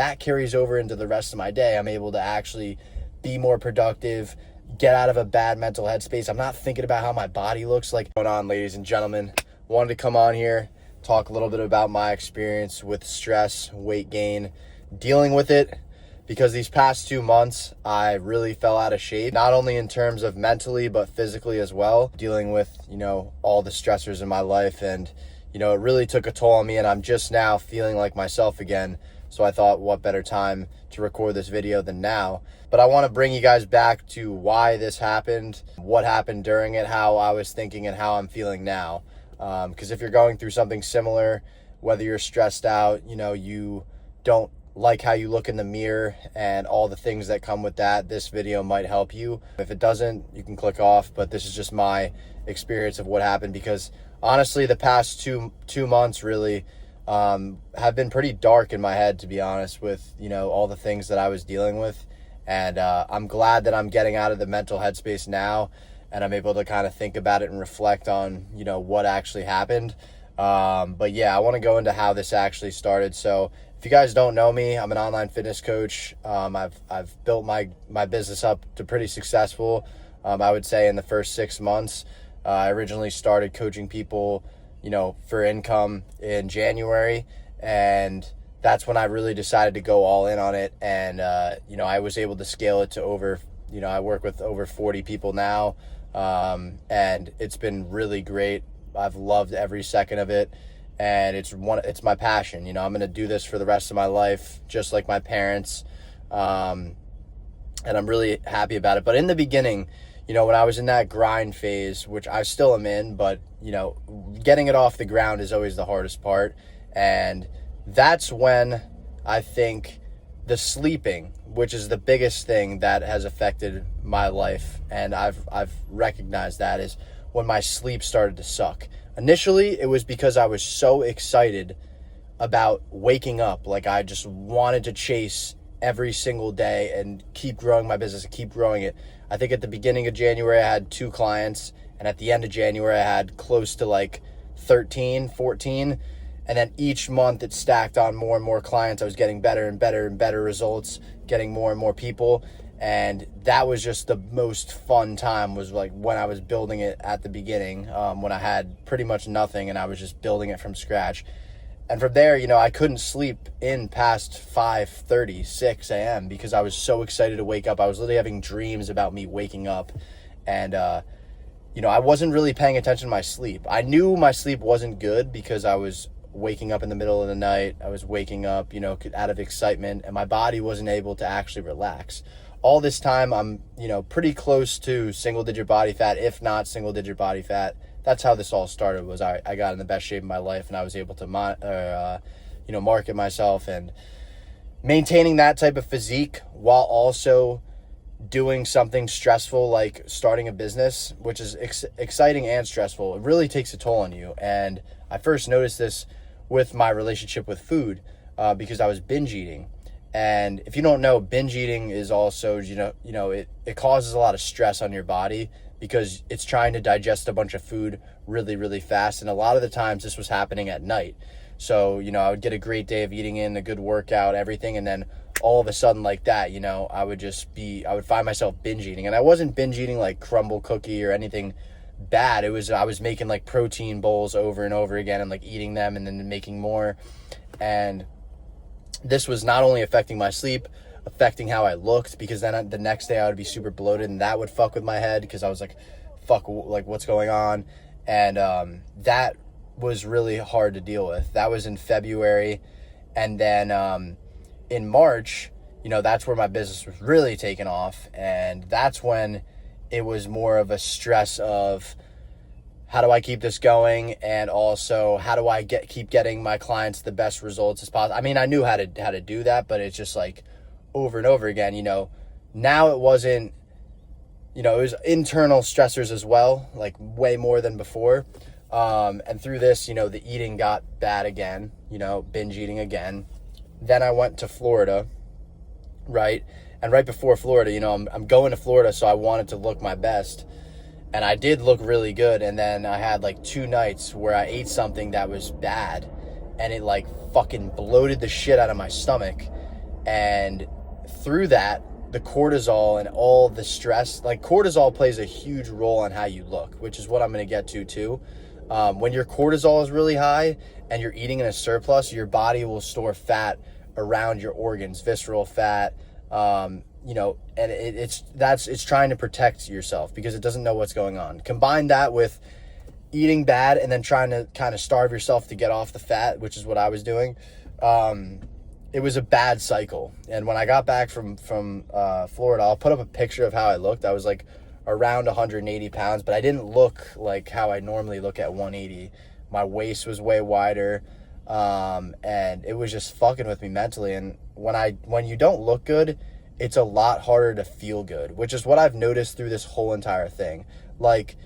that carries over into the rest of my day. I'm able to actually be more productive, get out of a bad mental headspace. I'm not thinking about how my body looks. Like, what's going on, ladies and gentlemen? Wanted to come on here, talk a little bit about my experience with stress, weight gain, dealing with it, because these past 2 months, I really fell out of shape, not only in terms of mentally, but physically as well, dealing with, all the stressors in my life. And, it really took a toll on me, and I'm just now feeling like myself again. So I thought, what better time to record this video than now? But I want to bring you guys back to why this happened, what happened during it, how I was thinking, and how I'm feeling now. Because if you're going through something similar, whether you're stressed out, you don't like how you look in the mirror and all the things that come with that, this video might help you. If it doesn't, you can click off. But this is just my experience of what happened, because honestly, the past two months really have been pretty dark in my head, to be honest, with, all the things that I was dealing with. And I'm glad that I'm getting out of the mental headspace now, and I'm able to kind of think about it and reflect on, what actually happened. But yeah, I want to go into how this actually started. So if you guys don't know me, I'm an online fitness coach. I've built my business up to pretty successful. I would say in the first 6 months. I originally started coaching people, for income in January, and that's when I really decided to go all in on it. And, I was able to scale it to over, I work with over 40 people now, and it's been really great. I've loved every second of it, and it's my passion. I'm going to do this for the rest of my life, just like my parents, and I'm really happy about it. But in the beginning, when I was in that grind phase, which I still am in, but, getting it off the ground is always the hardest part. And that's when I think the sleeping, which is the biggest thing that has affected my life, and I've recognized that, is when my sleep started to suck. Initially, it was because I was so excited about waking up. Like, I just wanted to chase every single day and keep growing my business and keep growing it. I think at the beginning of January, I had 2 clients, and at the end of January, I had close to like 13, 14. And then each month it stacked on more and more clients. I was getting better and better and better results, getting more and more people. And that was just the most fun time, was like when I was building it at the beginning, when I had pretty much nothing and I was just building it from scratch. And from there, I couldn't sleep in past 5:30, 6 a.m. because I was so excited to wake up. I was literally having dreams about me waking up. And, I wasn't really paying attention to my sleep. I knew my sleep wasn't good because I was waking up in the middle of the night. I was waking up, out of excitement, and my body wasn't able to actually relax. All this time, I'm, pretty close to single-digit body fat, if not single-digit body fat. That's how this all started. Was I got in the best shape of my life, and I was able to market myself and maintaining that type of physique while also doing something stressful like starting a business, which is exciting and stressful. It really takes a toll on you. And I first noticed this with my relationship with food, because I was binge eating. And if you don't know, binge eating is also, it causes a lot of stress on your body, because it's trying to digest a bunch of food really, really fast. And a lot of the times this was happening at night. So, I would get a great day of eating in, a good workout, everything. And then all of a sudden like that, I would find myself binge eating. And I wasn't binge eating like crumble cookie or anything bad. I was making like protein bowls over and over again and like eating them and then making more. And this was not only affecting my sleep, affecting how I looked, because then the next day I would be super bloated, and that would fuck with my head, because I was like, fuck, like, what's going on? And that was really hard to deal with. That was in February. And then in March, that's where my business was really taking off. And that's when it was more of a stress of, how do I keep this going? And also, how do I keep getting my clients the best results as possible? I mean, I knew how to do that, but it's just like over and over again, now it wasn't, it was internal stressors as well, like way more than before. And through this, the eating got bad again, binge eating again. Then I went to Florida, right? And right before Florida, I'm going to Florida, so I wanted to look my best. And I did look really good. And then I had like 2 nights where I ate something that was bad, and it like fucking bloated the shit out of my stomach. And through that, the cortisol and all the stress, like cortisol plays a huge role on how you look, which is what I'm going to get to too. When your cortisol is really high and you're eating in a surplus, your body will store fat around your organs, visceral fat, and it's trying to protect yourself because it doesn't know what's going on. Combine that with eating bad and then trying to kind of starve yourself to get off the fat, which is what I was doing. It was a bad cycle. And when I got back from Florida, I'll put up a picture of how I looked. I was like around 180 pounds, but I didn't look like how I normally look at 180. My waist was way wider, and it was just fucking with me mentally. And when you don't look good, it's a lot harder to feel good, which is what I've noticed through this whole entire thing. Like,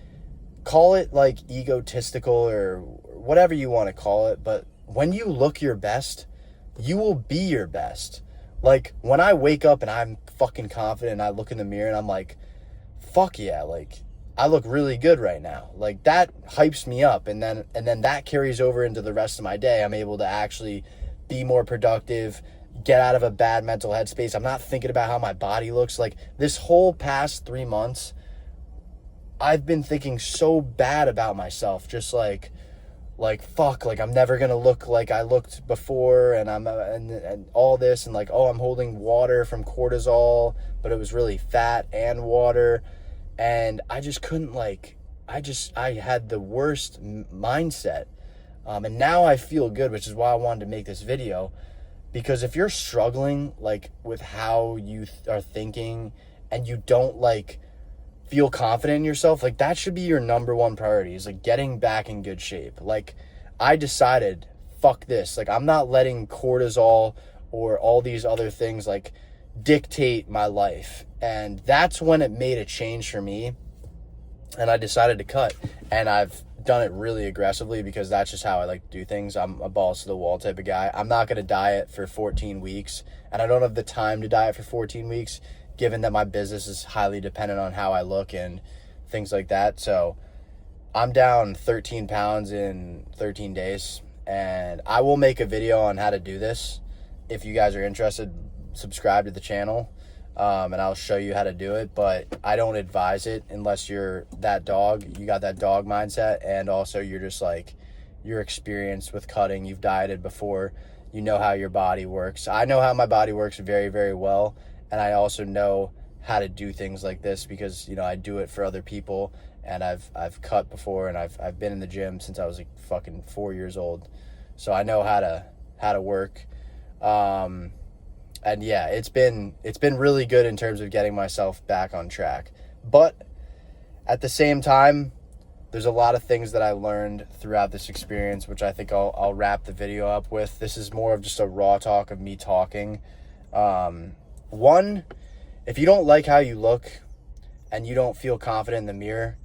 call it like egotistical or whatever you want to call it, but when you look your best, you will be your best. Like, when I wake up and I'm fucking confident and I look in the mirror and I'm like, fuck yeah, like, I look really good right now. Like, that hypes me up, and then that carries over into the rest of my day. I'm able to actually be more productive, get out of a bad mental headspace. I'm not thinking about how my body looks. Like, this whole past 3 months, I've been thinking so bad about myself, just like fuck, like I'm never gonna look like I looked before, and and all this, and like, oh, I'm holding water from cortisol, but it was really fat and water, and I just couldn't, like, I had the worst mindset, and now I feel good, which is why I wanted to make this video, because if you're struggling like with how you are thinking and you don't like feel confident in yourself, like that should be your number one priority, is like getting back in good shape. Like, I decided, fuck this, like I'm not letting cortisol or all these other things like dictate my life. And that's when it made a change for me, and I decided to cut. And I've done it really aggressively because that's just how I like to do things. I'm a balls to the wall type of guy. I'm not going to diet for 14 weeks, and I don't have the time to diet for 14 weeks given that my business is highly dependent on how I look and things like that. So I'm down 13 pounds in 13 days, and I will make a video on how to do this. If you guys are interested, subscribe to the channel, and I'll show you how to do it. But I don't advise it unless you're that dog, you got that dog mindset, and also you're just like, you're experienced with cutting, you've dieted before, you know how your body works. I know how my body works very, very well. And I also know how to do things like this because, you know, I do it for other people, and I've cut before, and I've been in the gym since I was like fucking 4 years old. So I know how to work. And yeah, it's been really good in terms of getting myself back on track. But at the same time, there's a lot of things that I learned throughout this experience, which I think I'll wrap the video up with. This is more of just a raw talk of me talking. One, if you don't like how you look and you don't feel confident in the mirror,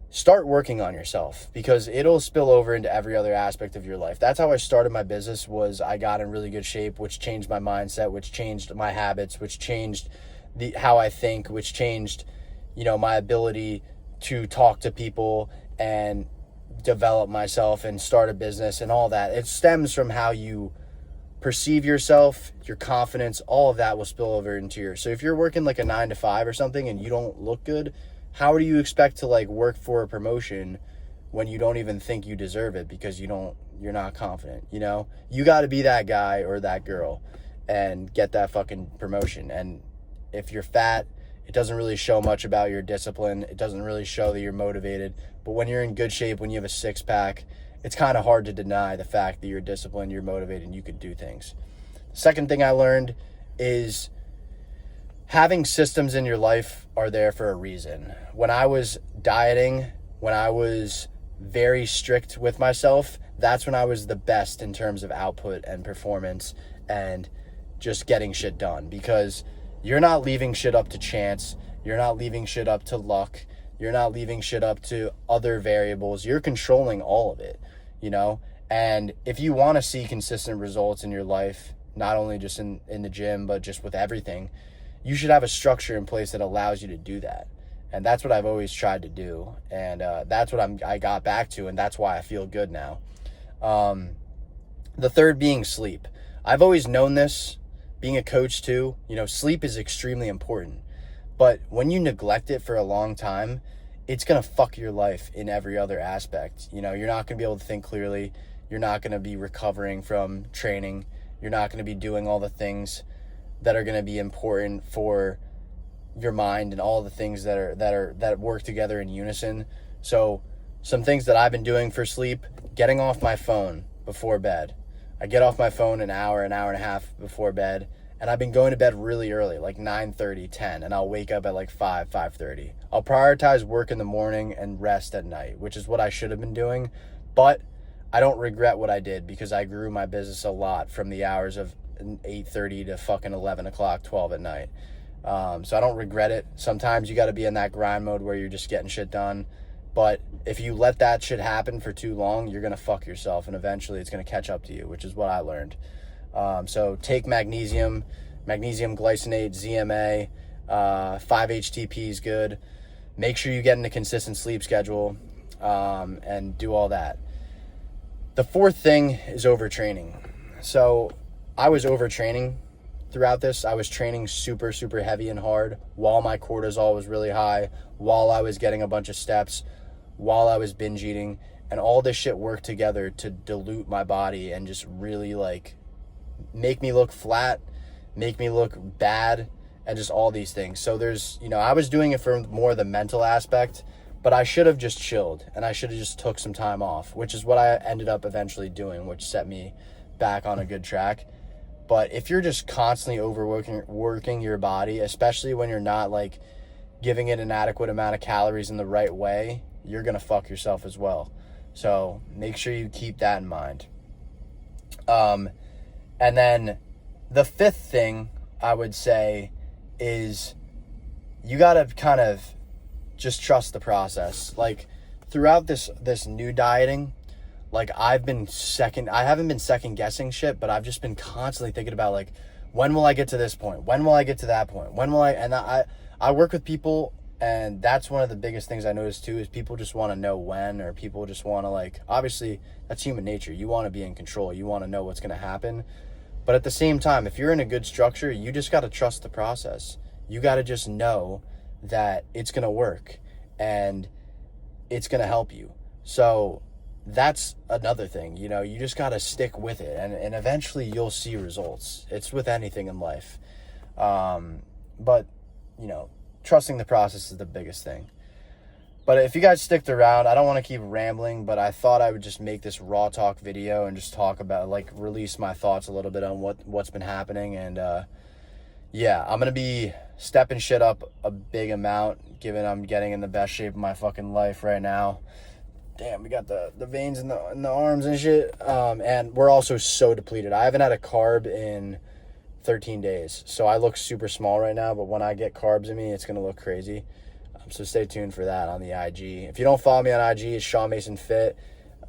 start working on yourself, because it'll spill over into every other aspect of your life. That's how I started my business. Was I got in really good shape, which changed my mindset, which changed my habits, which changed how I think, which changed, you know, my ability to talk to people and develop myself and start a business and all that. It stems from how you perceive yourself, your confidence, all of that will spill over into so if you're working like a 9-to-5 or something and you don't look good, how do you expect to like work for a promotion when you don't even think you deserve it because you're not confident? You know, you got to be that guy or that girl and get that fucking promotion. And if you're fat, it doesn't really show much about your discipline. It doesn't really show that you're motivated. But when you're in good shape, when you have a six-pack, it's kind of hard to deny the fact that you're disciplined, you're motivated, and you could do things. Second thing I learned is having systems in your life are there for a reason. When I was dieting, when I was very strict with myself, that's when I was the best in terms of output and performance and just getting shit done, because you're not leaving shit up to chance. You're not leaving shit up to luck. You're not leaving shit up to other variables. You're controlling all of it, you know? And if you want to see consistent results in your life, not only just in the gym, but just with everything, you should have a structure in place that allows you to do that. And that's what I've always tried to do. And that's what I got back to, and that's why I feel good now. The third being sleep. I've always known this, being a coach too, sleep is extremely important. But when you neglect it for a long time, it's going to fuck your life in every other aspect. You're not going to be able to think clearly. You're not going to be recovering from training. You're not going to be doing all the things that are going to be important for your mind and all the things that work together in unison. So some things that I've been doing for sleep: getting off my phone before bed. I get off my phone an hour and a half before bed, and I've been going to bed really early, like 9:30, 10, and I'll wake up at like 5:30. I'll prioritize work in the morning and rest at night, which is what I should have been doing, but I don't regret what I did because I grew my business a lot from the hours of 8:30 to fucking 11 o'clock, 12 at night. So I don't regret it. Sometimes you got to be in that grind mode where you're just getting shit done. But if you let that shit happen for too long, you're going to fuck yourself, and eventually it's going to catch up to you, which is what I learned. So take magnesium glycinate, ZMA, 5-HTP is good. Make sure you get in a consistent sleep schedule, and do all that. The fourth thing is overtraining. So I was overtraining throughout this. I was training super, super heavy and hard while my cortisol was really high, while I was getting a bunch of steps, while I was binge eating, and all this shit worked together to dilute my body and just really like make me look flat, make me look bad, and just all these things. So there's, I was doing it for more the mental aspect, but I should have just chilled and I should have just took some time off, which is what I ended up eventually doing, which set me back on a good track. But if you're just constantly working your body, especially when you're not like giving it an adequate amount of calories in the right way, you're going to fuck yourself as well. So make sure you keep that in mind. And then the fifth thing I would say is you got to kind of just trust the process. Like throughout this new dieting, like I haven't been second guessing shit, but I've just been constantly thinking about like, when will I get to this point? When will I get to that point? And I work with people, and that's one of the biggest things I notice too, is people just want to know when, or people just want to like, obviously that's human nature. You want to be in control. You want to know what's going to happen. But at the same time, if you're in a good structure, you just got to trust the process. You got to just know that it's going to work and it's going to help you. So that's another thing, you just got to stick with it, and eventually you'll see results. It's with anything in life. But, trusting the process is the biggest thing. But if you guys sticked around, I don't want to keep rambling, but I thought I would just make this raw talk video and just talk about, like, release my thoughts a little bit on what's been happening. And, I'm going to be stepping shit up a big amount, given I'm getting in the best shape of my fucking life right now. Damn, we got the veins in the arms and shit. And we're also so depleted. I haven't had a carb in 13 days. So I look super small right now, but when I get carbs in me, it's going to look crazy. So stay tuned for that on the IG. If you don't follow me on IG, it's Sean Mason Fit. If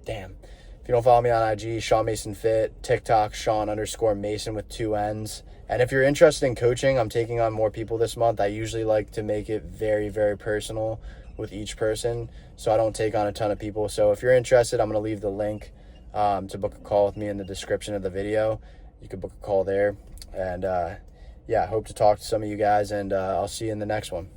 you don't follow me on IG, Sean Mason Fit. TikTok, Sean_Mason with 2 N's. And if you're interested in coaching, I'm taking on more people this month. I usually like to make it very, very personal with each person, so I don't take on a ton of people. So if you're interested, I'm going to leave the link to book a call with me in the description of the video. You can book a call there. And hope to talk to some of you guys, and I'll see you in the next one.